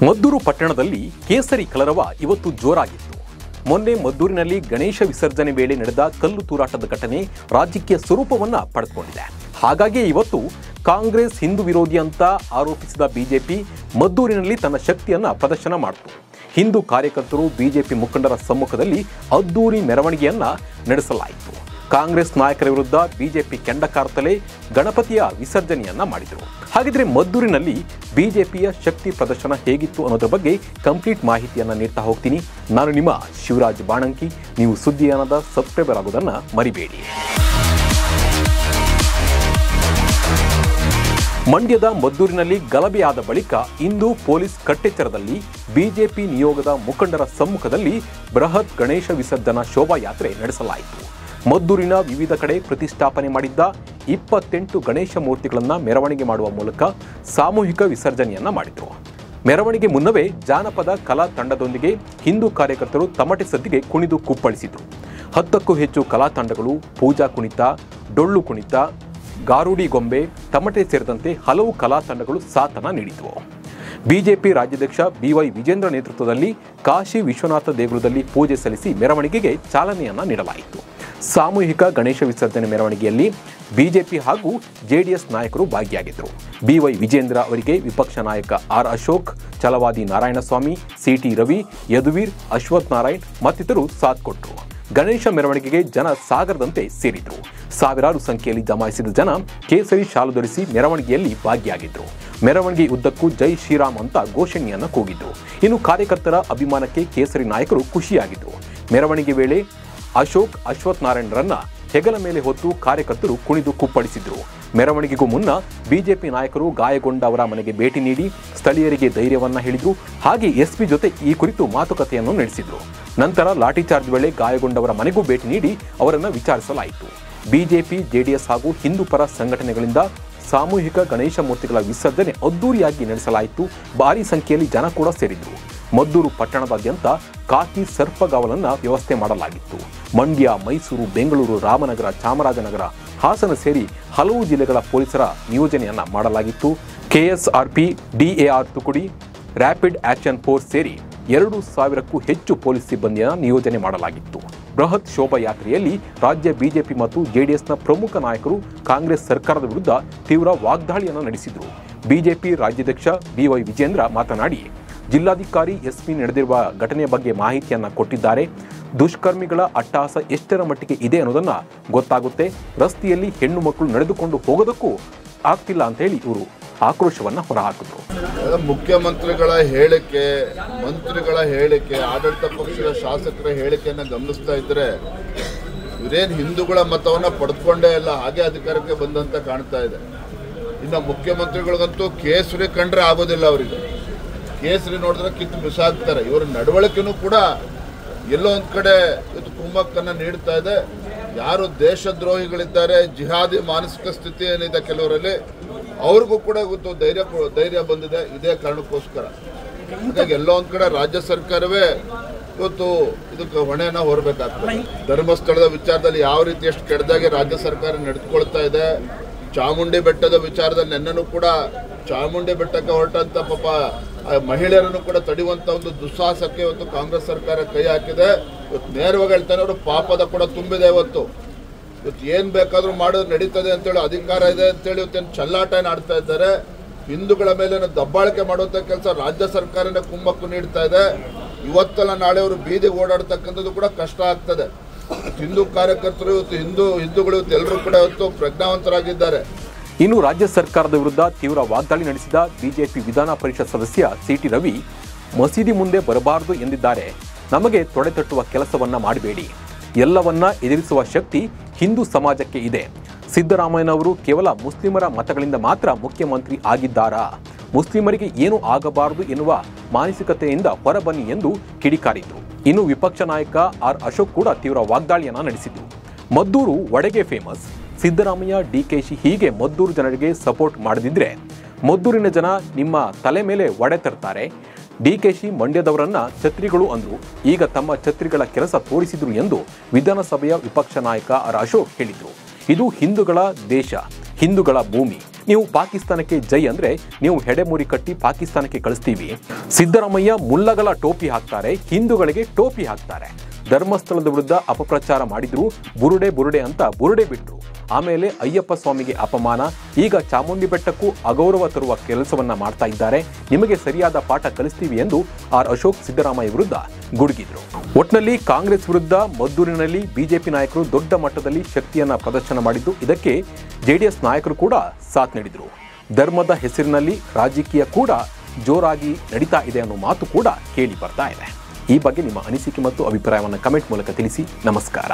ಮದ್ದೂರು ಪಟ್ಟಣದಲ್ಲಿ ಕೇಸರಿ ಕಲರವ ಇವತ್ತು ಜೋರಾಗಿತ್ತು. ಮೊನ್ನೆ ಮದ್ದೂರಿನಲ್ಲಿ ಗಣೇಶ ವಿಸರ್ಜನೆ ವೇಳೆ ನಡೆದ ಕಲ್ಲು ತೂರಾಟದ ಘಟನೆ ರಾಜಕೀಯ ಸ್ವರೂಪವನ್ನ ಪಡೆದುಕೊಂಡಿದೆ. ಹಾಗಾಗಿ ಇವತ್ತು ಕಾಂಗ್ರೆಸ್ ಹಿಂದೂ ವಿರೋಧಿ ಅಂತ ಆರೋಪಿಸಿದ ಬಿಜೆಪಿ ಮದ್ದೂರಿನಲ್ಲಿ ತನ್ನ ಶಕ್ತಿಯನ್ನ ಪ್ರದರ್ಶನ ಮಾಡಿತು. ಹಿಂದೂ ಕಾರ್ಯಕರ್ತರು ಬಿಜೆಪಿ ಮುಖಂಡರ ಸಮ್ಮುಖದಲ್ಲಿ ಅದ್ದೂರಿ ಮೆರವಣಿಗೆಯನ್ನ ನಡೆಸಲಾಯಿತು. ಕಾಂಗ್ರೆಸ್ ನಾಯಕರ ವಿರುದ್ಧ ಬಿಜೆಪಿ ಕೆಂಡ ಕಾರ್ತಲೇ ಗಣಪತಿಯ ವಿಸರ್ಜನೆಯನ್ನ ಮಾಡಿದರು. ಹಾಗಿದ್ರೆ ಮದ್ದೂರಿನಲ್ಲಿ ಬಿಜೆಪಿಯ ಶಕ್ತಿ ಪ್ರದರ್ಶನ ಹೇಗಿತ್ತು ಅನ್ನೋದ್ರ ಬಗ್ಗೆ ಕಂಪ್ಲೀಟ್ ಮಾಹಿತಿಯನ್ನ ನೀಡ್ತಾ ಹೋಗ್ತೀನಿ. ನಾನು ನಿಮ್ಮ ಶಿವರಾಜ್ ಬಾಣಂಕಿ. ನೀವು ಸುದ್ದಿಯಾನದ ಸಬ್ಸ್ಕ್ರೈಬರ್ ಆಗೋದನ್ನ ಮರಿಬೇಡಿ. ಮಂಡ್ಯದ ಮದ್ದೂರಿನಲ್ಲಿ ಗಲಭೆಯಾದ ಬಳಿಕ ಇಂದು ಪೊಲೀಸ್ ಕಟ್ಟೆಚ್ಚರದಲ್ಲಿ ಬಿಜೆಪಿ ನಿಯೋಗದ ಮುಖಂಡರ ಸಮ್ಮುಖದಲ್ಲಿ ಬೃಹತ್ ಗಣೇಶ ವಿಸರ್ಜನಾ ಶೋಭಾಯಾತ್ರೆ ನಡೆಸಲಾಯಿತು. ಮದ್ದೂರಿನ ವಿವಿಧ ಕಡೆ ಪ್ರತಿಷ್ಠಾಪನೆ ಮಾಡಿದ್ದ 28 ಗಣೇಶ ಮೂರ್ತಿಗಳನ್ನು ಮೆರವಣಿಗೆ ಮಾಡುವ ಮೂಲಕ ಸಾಮೂಹಿಕ ವಿಸರ್ಜನೆಯನ್ನ ಮಾಡಿದರು. ಮೆರವಣಿಗೆ ಮುನ್ನವೇ ಜಾನಪದ ಕಲಾ ತಂಡದೊಂದಿಗೆ ಹಿಂದೂ ಕಾರ್ಯಕರ್ತರು ತಮಟೆ ಸದ್ದಿಗೆ ಕುಣಿದು ಕುಪ್ಪಳಿಸಿದರು. 10ಕ್ಕೂ ಹೆಚ್ಚು ಕಲಾ ತಂಡಗಳು ಪೂಜಾ ಕುಣಿತ, ಡೊಳ್ಳು ಕುಣಿತ, ಗಾರುಡಿ ಗೊಂಬೆ, ತಮಟೆ ಸೇರಿದಂತೆ ಹಲವು ಕಲಾ ತಂಡಗಳು ಸಾಥನ್ನ ನೀಡಿದವು. ಬಿಜೆಪಿ ರಾಜ್ಯಾಧ್ಯಕ್ಷ BY ವಿಜೇಂದ್ರ ನೇತೃತ್ವದಲ್ಲಿ ಕಾಶಿ ವಿಶ್ವನಾಥ ದೇಗುಲದಲ್ಲಿ ಪೂಜೆ ಸಲ್ಲಿಸಿ ಮೆರವಣಿಗೆಗೆ ಚಾಲನೆಯನ್ನ ನೀಡಲಾಯಿತು. ಸಾಮೂಹಿಕ ಗಣೇಶ ವಿಸರ್ಜನೆ ಮೆರವಣಿಗೆಯಲ್ಲಿ ಬಿಜೆಪಿ ಹಾಗೂ JDS ನಾಯಕರು ಭಾಗಿಯಾಗಿದ್ದರು. BY ವಿಜೇಂದ್ರ ಅವರಿಗೆ ವಿಪಕ್ಷ ನಾಯಕ R ಅಶೋಕ್, ಛಲವಾದಿ ನಾರಾಯಣಸ್ವಾಮಿ, CT ರವಿ, ಯದುವೀರ್, ಅಶ್ವಥ್ ನಾರಾಯಣ್ ಮತ್ತಿತರರು ಸಾಥ್ ಕೊಟ್ಟರು. ಗಣೇಶ ಮೆರವಣಿಗೆಗೆ ಜನ ಸಾಗರದಂತೆ ಸೇರಿದ್ರು. ಸಾವಿರಾರು ಸಂಖ್ಯೆಯಲ್ಲಿ ಜಮಾಯಿಸಿದ ಜನ ಕೇಸರಿ ಶಾಲು ಧರಿಸಿ ಮೆರವಣಿಗೆಯಲ್ಲಿ ಭಾಗಿಯಾಗಿದ್ದರು. ಮೆರವಣಿಗೆ ಉದ್ದಕ್ಕೂ ಜೈ ಶ್ರೀರಾಮ್ ಅಂತ ಘೋಷಣೆಯನ್ನ ಕೂಗಿದ್ರು. ಇನ್ನು ಕಾರ್ಯಕರ್ತರ ಅಭಿಮಾನಕ್ಕೆ ಕೇಸರಿ ನಾಯಕರು ಖುಷಿಯಾಗಿದ್ರು. ಮೆರವಣಿಗೆ ವೇಳೆ ಅಶೋಕ್, ಅಶ್ವಥ್ ನಾರಾಯಣ್ರನ್ನ ಹೆಗಲ ಮೇಲೆ ಹೊತ್ತು ಕಾರ್ಯಕರ್ತರು ಕುಣಿದು ಕುಪ್ಪಳಿಸಿದ್ರು. ಮೆರವಣಿಗೆಗೂ ಮುನ್ನ ಬಿಜೆಪಿ ನಾಯಕರು ಗಾಯಗೊಂಡ ಅವರ ಮನೆಗೆ ಭೇಟಿ ನೀಡಿ ಸ್ಥಳೀಯರಿಗೆ ಧೈರ್ಯವನ್ನ ಹೇಳಿದ್ರು. ಹಾಗೆ SP ಜೊತೆ ಈ ಕುರಿತು ಮಾತುಕತೆಯನ್ನು ನಡೆಸಿದ್ರು. ನಂತರ ಲಾಠಿ ಚಾರ್ಜ್ ವೇಳೆ ಗಾಯಗೊಂಡವರ ಮನೆಗೂ ಭೇಟಿ ನೀಡಿ ಅವರನ್ನು ವಿಚಾರಿಸಲಾಯಿತು. ಬಿಜೆಪಿ, JDS ಹಾಗೂ ಹಿಂದೂ ಪರ ಸಂಘಟನೆಗಳಿಂದ ಸಾಮೂಹಿಕ ಗಣೇಶ ಮೂರ್ತಿಗಳ ವಿಸರ್ಜನೆ ಅದ್ದೂರಿಯಾಗಿ ನಡೆಸಲಾಯಿತು. ಭಾರಿ ಸಂಖ್ಯೆಯಲ್ಲಿ ಜನ ಕೂಡ ಸೇರಿದ್ರು. ಮದ್ದೂರು ಪಟ್ಟಣದಾದ್ಯಂತ ಖಾಕಿ ಸರ್ಪಗಾವಲನ್ನ ವ್ಯವಸ್ಥೆ ಮಾಡಲಾಗಿತ್ತು. ಮಂಡ್ಯ, ಮೈಸೂರು, ಬೆಂಗಳೂರು, ರಾಮನಗರ, ಚಾಮರಾಜನಗರ, ಹಾಸನ ಸೇರಿ ಹಲವು ಜಿಲ್ಲೆಗಳ ಪೊಲೀಸರ ನಿಯೋಜನೆಯನ್ನ ಮಾಡಲಾಗಿತ್ತು. KSRP, DAR ತುಕುಡಿ, ರ್ಯಾಪಿಡ್ ಆಕ್ಷನ್ ಫೋರ್ಸ್ ಸೇರಿ 2,000ಕ್ಕೂ ಹೆಚ್ಚು ಪೊಲೀಸ್ ಸಿಬ್ಬಂದಿಯನ್ನು ನಿಯೋಜನೆ ಮಾಡಲಾಗಿತ್ತು. ಬೃಹತ್ ಶೋಭಾಯಾತ್ರೆಯಲ್ಲಿ ರಾಜ್ಯ ಬಿಜೆಪಿ ಮತ್ತು JDSನ ಪ್ರಮುಖ ನಾಯಕರು ಕಾಂಗ್ರೆಸ್ ಸರ್ಕಾರದ ವಿರುದ್ಧ ತೀವ್ರ ವಾಗ್ದಾಳಿಯನ್ನು ನಡೆಸಿದರು. ಬಿಜೆಪಿ ರಾಜ್ಯಾಧ್ಯಕ್ಷ BY ವಿಜೇಂದ್ರ ಮಾತನಾಡಿ, ಜಿಲ್ಲಾಧಿಕಾರಿ SP ನಡೆದಿರುವ ಘಟನೆಯ ಬಗ್ಗೆ ಮಾಹಿತಿಯನ್ನ ಕೊಟ್ಟಿದ್ದಾರೆ. ದುಷ್ಕರ್ಮಿಗಳ ಅಟ್ಟಹಾಸ ಎಷ್ಟರ ಮಟ್ಟಿಗೆ ಇದೆ ಅನ್ನೋದನ್ನ ಗೊತ್ತಾಗುತ್ತೆ. ರಸ್ತೆಯಲ್ಲಿ ಹೆಣ್ಣು ಮಕ್ಕಳು ನಡೆದುಕೊಂಡು ಹೋಗೋದಕ್ಕೂ ಆಗ್ತಿಲ್ಲ ಅಂತ ಹೇಳಿ ಇವರು ಆಕ್ರೋಶವನ್ನ ಹೊರಹಾಕಿದ್ರು. ಮುಖ್ಯಮಂತ್ರಿಗಳ ಹೇಳಿಕೆ, ಮಂತ್ರಿಗಳ ಹೇಳಿಕೆ, ಆಡಳಿತ ಪಕ್ಷದ ಶಾಸಕರ ಹೇಳಿಕೆಯನ್ನು ಗಮನಿಸ್ತಾ ಇದ್ರೆ ಇವರೇನು ಹಿಂದೂಗಳ ಮತವನ್ನ ಪಡೆದುಕೊಂಡೇ ಇಲ್ಲ, ಹಾಗೆ ಅಧಿಕಾರಕ್ಕೆ ಬಂದಂತ ಕಾಣ್ತಾ ಇದೆ. ಇನ್ನು ಮುಖ್ಯಮಂತ್ರಿಗಳಿಗಂತೂ ಕೇಸರಿ ಕಂಡ್ರೆ ಆಗೋದಿಲ್ಲ. ಅವರಿಗೆ ಕೇಸರಿ ನೋಡಿದ್ರೆ ಕಿತ್ತು ಬಿಸಾಕ್ತಾರೆ. ಇವರ ನಡವಳಿಕೆನೂ ಕೂಡ ಎಲ್ಲೋ ಒಂದು ಕಡೆ ಇವತ್ತು ಕುಮ್ಮಕ್ಕನ್ನು ನೀಡ್ತಾ ಇದೆ. ಯಾರು ದೇಶದ್ರೋಹಿಗಳಿದ್ದಾರೆ, ಜಿಹಾದಿ ಮಾನಸಿಕ ಸ್ಥಿತಿ ಏನಿದೆ ಕೆಲವರಲ್ಲಿ, ಅವ್ರಿಗೂ ಕೂಡ ಇವತ್ತು ಧೈರ್ಯ ಬಂದಿದೆ. ಇದೇ ಕಾರಣಕ್ಕೋಸ್ಕರ ಹಾಗಾಗಿ ಎಲ್ಲೋ ಒಂದು ಕಡೆ ರಾಜ್ಯ ಸರ್ಕಾರವೇ ಇವತ್ತು ಇದಕ್ಕೆ ಹೊಣೆಯನ್ನು ಹೊರಬೇಕಾಗ್ತದೆ. ಧರ್ಮಸ್ಥಳದ ವಿಚಾರದಲ್ಲಿ ಯಾವ ರೀತಿ ಎಷ್ಟು ಕೆಟ್ಟದಾಗಿ ರಾಜ್ಯ ಸರ್ಕಾರ ನಡೆದುಕೊಳ್ತಾ ಇದೆ. ಚಾಮುಂಡಿ ಬೆಟ್ಟದ ವಿಚಾರದಲ್ಲಿ ನೆನ್ನೆನೂ ಕೂಡ ಚಾಮುಂಡಿ ಬೆಟ್ಟಕ್ಕೆ ಹೊರಟಂತ ಪಾಪ ಮಹಿಳೆಯರನ್ನು ಕೂಡ ತಡೆಯುವಂತ ಒಂದು ದುಸ್ಸಾಹಸಕ್ಕೆ ಇವತ್ತು ಕಾಂಗ್ರೆಸ್ ಸರ್ಕಾರ ಕೈ ಹಾಕಿದೆ. ಇವತ್ತು ನೇರವಾಗಿ ಹೇಳ್ತಾನೆ, ಅವರು ಪಾಪದ ಕೂಡ ತುಂಬಿದೆ. ಇವತ್ತು ಏನ್ ಬೇಕಾದ್ರೂ ಮಾಡೋದು ನಡೀತದೆ ಅಂತೇಳಿ, ಅಧಿಕಾರ ಇದೆ ಅಂತೇಳಿ ಇವತ್ತೇನು ಚಲ್ಲಾಟ ಆಡ್ತಾ ಇದ್ದಾರೆ. ಹಿಂದೂಗಳ ಮೇಲೆ ದಬ್ಬಾಳಿಕೆ ಮಾಡುವಂತ ಕೆಲಸ ರಾಜ್ಯ ಸರ್ಕಾರನೇ ಕುಮ್ಮಕ್ಕು ನೀಡ್ತಾ ಇದೆ. ಇವತ್ತಲ್ಲ ನಾಳೆ ಅವರು ಬೀದಿಗೆ ಓಡಾಡ್ತಕ್ಕಂಥದ್ದು ಕೂಡ ಕಷ್ಟ ಆಗ್ತದೆ. ಹಿಂದೂ ಕಾರ್ಯಕರ್ತರು ಇವತ್ತು ಹಿಂದೂಗಳು ಇವತ್ತು ಎಲ್ಲರೂ ಕೂಡ ಇವತ್ತು ಪ್ರಜ್ಞಾವಂತರಾಗಿದ್ದಾರೆ. ಇನ್ನು ರಾಜ್ಯ ಸರ್ಕಾರದ ವಿರುದ್ಧ ತೀವ್ರ ವಾಗ್ದಾಳಿ ನಡೆಸಿದ ಬಿಜೆಪಿ ವಿಧಾನ ಪರಿಷತ್ ಸದಸ್ಯ CT ರವಿ, ಮಸೀದಿ ಮುಂದೆ ಬರಬಾರದು ಎಂದಿದ್ದಾರೆ. ನಮಗೆ ತೊಡೆತಟ್ಟುವ ಕೆಲಸವನ್ನ ಮಾಡಬೇಡಿ. ಎಲ್ಲವನ್ನ ಎದುರಿಸುವ ಶಕ್ತಿ ಹಿಂದೂ ಸಮಾಜಕ್ಕೆ ಇದೆ. ಸಿದ್ದರಾಮಯ್ಯನವರು ಕೇವಲ ಮುಸ್ಲಿಮರ ಮತಗಳಿಂದ ಮಾತ್ರ ಮುಖ್ಯಮಂತ್ರಿ ಆಗಿದ್ದಾರಾ? ಮುಸ್ಲಿಮರಿಗೆ ಏನೂ ಆಗಬಾರದು ಎನ್ನುವ ಮಾನಸಿಕತೆಯಿಂದ ಹೊರಬನ್ನಿ ಎಂದು ಕಿಡಿಕಾರಿದ್ರು. ಇನ್ನು ವಿಪಕ್ಷ ನಾಯಕ R ಅಶೋಕ್ ಕೂಡ ತೀವ್ರ ವಾಗ್ದಾಳಿಯನ್ನ ನಡೆಸಿದ್ರು. ಮದ್ದೂರು ವಡೆಗೆ ಫೇಮಸ್. ಸಿದ್ದರಾಮಯ್ಯ, DKಶಿ ಹೀಗೆ ಮದ್ದೂರು ಜನರಿಗೆ ಸಪೋರ್ಟ್ ಮಾಡದಿದ್ರೆ ಮದ್ದೂರಿನ ಜನ ನಿಮ್ಮ ತಲೆ ಮೇಲೆ ವಡೆ ತರ್ತಾರೆ. DKಶಿ ಮಂಡ್ಯದವರನ್ನ ಛತ್ರಿಗಳು ಅಂದ್ರು. ಈಗ ತಮ್ಮ ಛತ್ರಿಗಳ ಕೆಲಸ ತೋರಿಸಿದ್ರು ಎಂದು ವಿಧಾನಸಭೆಯ ವಿಪಕ್ಷ ನಾಯಕ R ಅಶೋಕ್ ಹೇಳಿದ್ರು. ಇದು ಹಿಂದೂಗಳ ದೇಶ, ಹಿಂದೂಗಳ ಭೂಮಿ. ನೀವು ಪಾಕಿಸ್ತಾನಕ್ಕೆ ಜೈ ಅಂದ್ರೆ ನೀವು ಹೆಡೆಮುರಿ ಕಟ್ಟಿ ಪಾಕಿಸ್ತಾನಕ್ಕೆ ಕಳಿಸ್ತೀವಿ. ಸಿದ್ದರಾಮಯ್ಯ ಮುಲ್ಲಗಳ ಟೋಪಿ ಹಾಕ್ತಾರೆ, ಹಿಂದೂಗಳಿಗೆ ಟೋಪಿ ಹಾಕ್ತಾರೆ. ಧರ್ಮಸ್ಥಳದ ವಿರುದ್ಧ ಅಪಪ್ರಚಾರ ಮಾಡಿದ್ರು, ಬುರುಡೆ ಅಂತ ಬುರುಡೆ ಬಿಟ್ರು. ಆಮೇಲೆ ಅಯ್ಯಪ್ಪ ಸ್ವಾಮಿಗೆ ಅಪಮಾನ, ಈಗ ಚಾಮುಂಡಿ ಬೆಟ್ಟಕ್ಕೂ ಅಗೌರವ ತರುವ ಕೆಲಸವನ್ನ ಮಾಡ್ತಾ ಇದ್ದಾರೆ. ನಿಮಗೆ ಸರಿಯಾದ ಪಾಠ ಕಲಿಸ್ತೀವಿ ಎಂದು ಆರ್ ಅಶೋಕ್ ಸಿದ್ದರಾಮಯ್ಯ ವಿರುದ್ಧ ಗುಡುಗಿದ್ರು. ಒಟ್ನಲ್ಲಿ ಕಾಂಗ್ರೆಸ್ ವಿರುದ್ಧ ಮದ್ದೂರಿನಲ್ಲಿ ಬಿಜೆಪಿ ನಾಯಕರು ದೊಡ್ಡ ಮಟ್ಟದಲ್ಲಿ ಶಕ್ತಿಯನ್ನ ಪ್ರದರ್ಶನ ಮಾಡಿದ್ದು, ಇದಕ್ಕೆ ಜೆಡಿಎಸ್ ನಾಯಕರು ಕೂಡ ಸಾಥ್ ನೀಡಿದ್ರು. ಧರ್ಮದ ಹೆಸರಿನಲ್ಲಿ ರಾಜಕೀಯ ಕೂಡ ಜೋರಾಗಿ ನಡೀತಾ ಇದೆ ಅನ್ನೋ ಮಾತು ಕೂಡ ಕೇಳಿ ಬರ್ತಾ ಇದೆ. ಈ ಬಗ್ಗೆ ನಿಮ್ಮ ಅನಿಸಿಕೆ ಮತ್ತು ಅಭಿಪ್ರಾಯವನ್ನು ಕಮೆಂಟ್ ಮೂಲಕ ತಿಳಿಸಿ. ನಮಸ್ಕಾರ.